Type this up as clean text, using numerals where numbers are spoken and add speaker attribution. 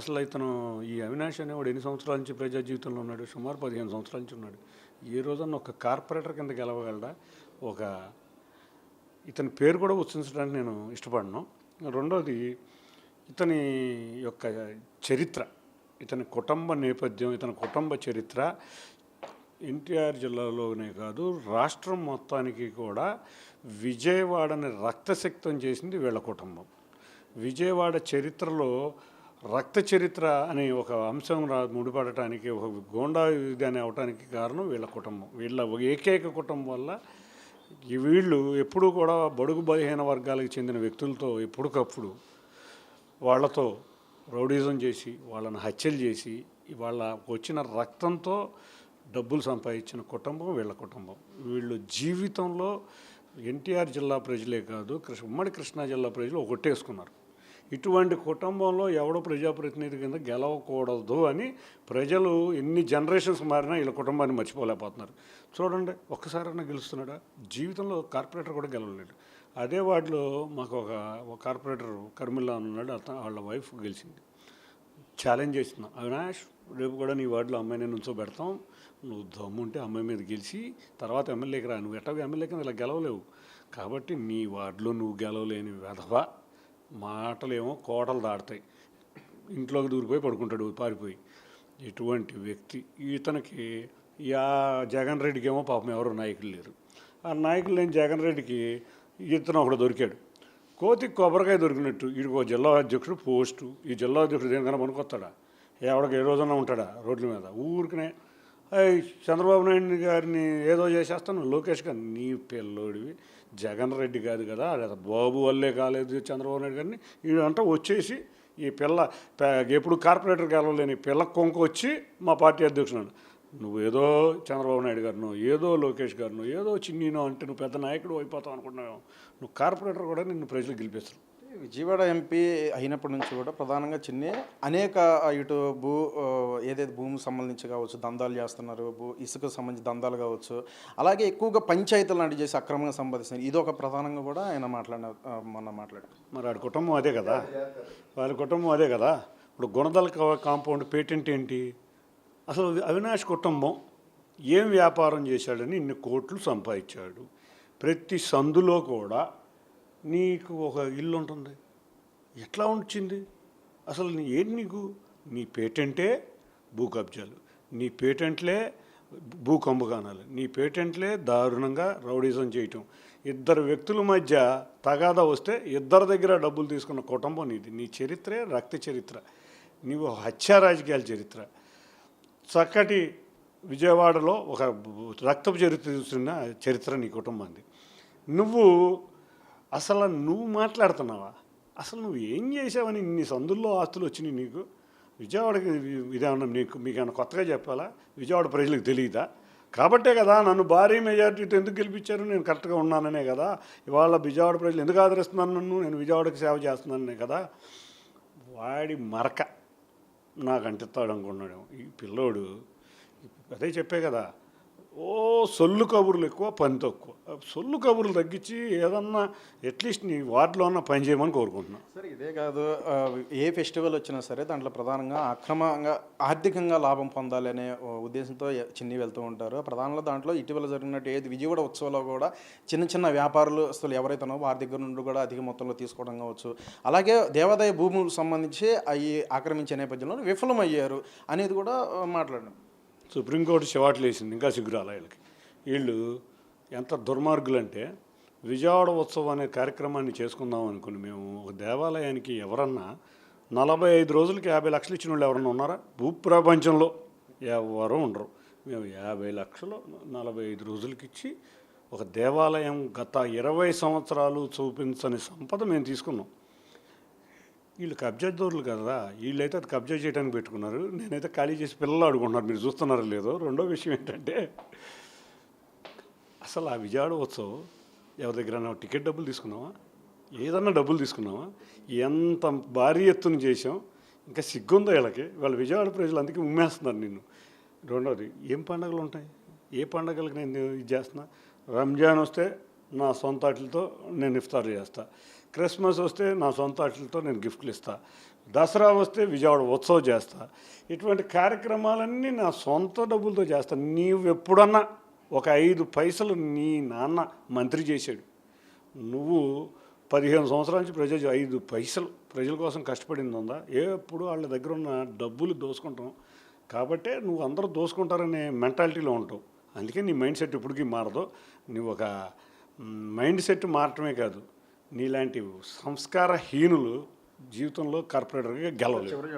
Speaker 1: అసలు ఇతను ఈ అవినాష్ అనేవాడు ఎన్ని సంవత్సరాల నుంచి ప్రజా జీవితంలో ఉన్నాడు? సుమారు 15 సంవత్సరాల నుంచి ఉన్నాడు. ఏ రోజన్నా ఒక కార్పొరేటర్ కింద గెలవగలడా? ఒక ఇతని పేరు కూడా ఉచ్చరించడానికి నేను ఇష్టపడను. రెండోది, ఇతని యొక్క చరిత్ర, ఇతని కుటుంబ నేపథ్యం, ఇతని కుటుంబ చరిత్ర ఎన్టీఆర్ జిల్లాలోనే కాదు రాష్ట్రం మొత్తానికి కూడా విజయవాడని రక్తసిక్తం చేసింది వీళ్ళ కుటుంబం. విజయవాడ చరిత్రలో రక్త చరిత్ర అనే ఒక అంశం ముడిపడటానికి, ఒక గోండా ఇది అని అవటానికి కారణం వీళ్ళ కుటుంబం. వీళ్ళ ఏకైక కుటుంబం వల్ల వీళ్ళు ఎప్పుడూ కూడా బడుగు బలహీన వర్గాలకు చెందిన వ్యక్తులతో ఎప్పటికప్పుడు వాళ్ళతో రౌడీజం చేసి, వాళ్ళని హత్యలు చేసి, వాళ్ళ వచ్చిన రక్తంతో డబ్బులు సంపాదించిన కుటుంబం వీళ్ళ కుటుంబం. వీళ్ళు జీవితంలో ఎన్టీఆర్ జిల్లా ప్రజలే కాదు, ఉమ్మడి కృష్ణా జిల్లా ప్రజలు ఒకటేసుకున్నారు. ఇటువంటి కుటుంబంలో ఎవడో ప్రజాప్రతినిధి కింద గెలవకూడదు అని ప్రజలు ఎన్ని జనరేషన్స్ మారినా వీళ్ళ కుటుంబాన్ని మర్చిపోలేకపోతున్నారు. చూడండి, ఒక్కసారైనా గెలుస్తున్నాడా? జీవితంలో కార్పొరేటర్ కూడా గెలవలేడు. అదే వార్డులో మాకు ఒక కార్పొరేటర్ కర్మిల్లా ఉన్నాడు, వాళ్ళ వైఫ్ గెలిచింది. ఛాలెంజ్ చేస్తున్నాం, అవినాష్ రేపు కూడా నీ వార్డులో అమ్మాయిని నుంచోబెడతాం, నువ్వు దమ్ముంటే అమ్మాయి మీద గెలిచి తర్వాత ఎమ్మెల్యేకి రా. నువ్వు ఎట్టగా ఎమ్మెల్యే కింద ఇలా గెలవలేవు కాబట్టి నీ వార్డులో నువ్వు గెలవలేని వెధవ మాటలేమో కోటలు దాడతాయి. ఇంట్లోకి దూరిపోయి పడుకుంటాడు పారిపోయి. ఇటువంటి వ్యక్తి ఇతనికి. జగన్ రెడ్డికి ఏమో పాపం ఎవరు నాయకులు లేరు. ఆ నాయకులు లేని జగన్ రెడ్డికి ఇతను ఒకడు దొరికాడు. కోతికి కొబ్బరికాయ దొరికినట్టు వీడికి ఒక జిల్లా అధ్యక్షుడు పోస్టు. ఈ జిల్లా అధ్యక్షుడు దేనికన్నా పనికొస్తాడా? ఎవడికి ఏ రోజన్నా ఉంటాడా రోడ్ల మీద? ఊరికనే చంద్రబాబు నాయుడు గారిని ఏదో చేసేస్తాను, లోకేష్ గారిని. నీ పిల్లోడివి జగన్ రెడ్డి కాదు కదా, బాబు వల్లే కాలేదు చంద్రబాబు నాయుడు గారిని. వీడంతా వచ్చేసి ఈ పిల్ల ఎప్పుడు కార్పొరేటర్ గెలవలేని పిల్ల కొంక వచ్చి మా పార్టీ అధ్యక్షుడు. నువ్వు ఏదో చంద్రబాబు నాయుడు గారినో, ఏదో లోకేష్ గారినో, ఏదో చిన్నీనో అంటే నువ్వు పెద్ద నాయకుడు అయిపోతావు అనుకుంటున్నావు. నువ్వు కార్పొరేటర్ కూడా నిన్ను ప్రజలు గెలిపిస్తారు.
Speaker 2: విజయవాడ ఎంపీ అయినప్పటి నుంచి కూడా ప్రధానంగా చిన్ని అనేక ఇటు ఏదైతే భూమికి సంబంధించి కావచ్చు దందాలు చేస్తున్నారు, ఇసుకకు సంబంధించి దందాలు కావచ్చు, అలాగే ఎక్కువగా పంచాయతీలు లాంటి చేసి అక్రమంగా సంపాదిస్తున్నారు. ఇది ఒక ప్రధానంగా కూడా ఆయన మాట్లాడారు.
Speaker 1: మరి వాడి కుటుంబం అదే కదా, వాళ్ళ కుటుంబం అదే కదా. ఇప్పుడు గుణదల కాంపౌండ్ పేటెంట్ ఏంటి? అసలు అవినాష్ కుటుంబం ఏం వ్యాపారం చేశాడని ఇన్ని కోట్లు సంపాదించాడు. ప్రతి సందులో కూడా నీకు ఒక ఇల్లు ఉంటుంది. ఎట్లా వచ్చింది అసలు? ఏంటి నీకు? నీ పేటెంటే భూ కబ్జాలు, నీ పేటెంట్లే భూ కుంభకోణాలు, నీ పేటెంట్లే దారుణంగా రౌడీజం చేయటం. ఇద్దరు వ్యక్తుల మధ్య తగాదా వస్తే ఇద్దరి దగ్గర డబ్బులు తీసుకున్న కుటుంబం నీది. నీ చరిత్రే రక్త చరిత్ర, నీవు హత్యా రాజకీయాల చరిత్ర. చక్కటి విజయవాడలో ఒక రక్తపు చరిత్ర చూసిన చరిత్ర నీ కుటుంబాన్ని. నువ్వు మాట్లాడుతున్నావా? అసలు నువ్వు ఏం చేసావని ఇన్ని సందుల్లో ఆస్తులు వచ్చినాయి నీకు? విజయవాడకి ఇదేమన్నా మీకేమన్నా కొత్తగా చెప్పాలా? విజయవాడ ప్రజలకు తెలియదా? కాబట్టే కదా నన్ను భారీ మెజారిటీతో ఎందుకు గెలిపించారు? నేను కరెక్ట్గా ఉన్నాననే కదా. ఇవాళ విజయవాడ ప్రజలు ఎందుకు ఆదరిస్తున్నాను నన్ను? నేను విజయవాడకి సేవ చేస్తున్నాననే కదా. వాడి మరక నాకు అంటిస్తాడు అనుకున్నాడు ఈ పిల్లోడు. అదే చెప్పే కదా, సొల్లు కబుర్లు ఎక్కువ, పని తక్కువ. సొల్లు కబుర్లు తగ్గించి ఏదన్నా అట్లీస్ట్ నీ వార్డులో ఉన్న పని చేయమని కోరుకుంటున్నాను.
Speaker 2: సరే, ఇదే కాదు, ఏ ఫెస్టివల్ వచ్చినా సరే దాంట్లో ప్రధానంగా అక్రమంగా ఆర్థికంగా లాభం పొందాలి అనే ఉద్దేశంతో చిన్ని వెళ్తూ ఉంటారు. ప్రధానంగా దాంట్లో ఇటీవల జరిగినట్టు ఏది విజయవాడ ఉత్సవంలో కూడా చిన్న చిన్న వ్యాపారులు అసలు ఎవరైతే ఉన్నారో వారి దగ్గర నుండి కూడా అధిక మొత్తంలో తీసుకోవడం కావచ్చు, అలాగే దేవాదాయ భూములకు సంబంధించి అవి ఆక్రమించే నేపథ్యంలో విఫలమయ్యారు అనేది కూడా మాట్లాడారు.
Speaker 1: సుప్రీంకోర్టు చివాట్లు వేసింది, ఇంకా సిగ్గురాల వీళ్ళకి. వీళ్ళు ఎంత దుర్మార్గులు అంటే, విజయవాడ ఉత్సవం అనే కార్యక్రమాన్ని చేసుకుందాం అనుకుని మేము ఒక దేవాలయానికి ఎవరన్నా 45 రోజులకి 50 లక్షలు ఇచ్చిన వాళ్ళు ఎవరన్నా ఉన్నారా? భూప్రపంచంలో ఎవరు ఉండరు. మేము 50 లక్షలు 45 రోజులకి ఇచ్చి ఒక దేవాలయం గత 20 సంవత్సరాలు చూపించని సంపద మేము తీసుకున్నాం. వీళ్ళు కబ్జాదారులు కదా, వీళ్ళైతే అది కబ్జా చేయడానికి పెట్టుకున్నారు. నేనైతే ఖాళీ చేసి పిల్లలు ఆడుకుంటున్నారు, మీరు చూస్తున్నారో లేదో. రెండో విషయం ఏంటంటే, అసలు ఆ విజయవాడ ఉత్సవం ఎవరి దగ్గర టికెట్ డబ్బులు తీసుకున్నావా? ఏదన్నా డబ్బులు తీసుకున్నావా? ఎంత భారీ ఎత్తున చేసాం. ఇంకా సిగ్గుందో వీళ్ళకి. వాళ్ళ విజయవాడ ప్రజలు అందుకే ఉమ్మేస్తున్నారు నిన్ను. రెండోది, ఏం పండుగలు ఉంటాయి? ఏ పండుగలకు నేను ఇది చేస్తున్నా? రంజాన్ వస్తే నా సొంత వాటితో నేను ఇఫ్తార్ చేస్తా, క్రిస్మస్ వస్తే నా సొంత వాటితో నేను గిఫ్ట్లు ఇస్తా, దసరా వస్తే విజయవాడ ఉత్సవం చేస్తా. ఇటువంటి కార్యక్రమాలన్నీ నా సొంత డబ్బులతో చేస్తాను. నీవు ఎప్పుడన్నా ఒక 5 పైసలు నీ నాన్న మంత్రి చేశాడు, నువ్వు 15 సంవత్సరాల నుంచి 5 పైసలు ప్రజల కోసం కష్టపడింది ఉందా? ఎప్పుడు వాళ్ళ దగ్గర ఉన్న డబ్బులు దోసుకుంటాం కాబట్టే నువ్వు అందరూ దోసుకుంటారనే మెంటాలిటీలో ఉంటావు. అందుకే నీ మైండ్ సెట్ ఇప్పటికీ మారదు. నువ్వు ఒక మైండ్ సెట్ మారటమే కాదు, నీలాంటి సంస్కారహీనులు జీవితంలో కార్పొరేటర్గా గెలవలేవు.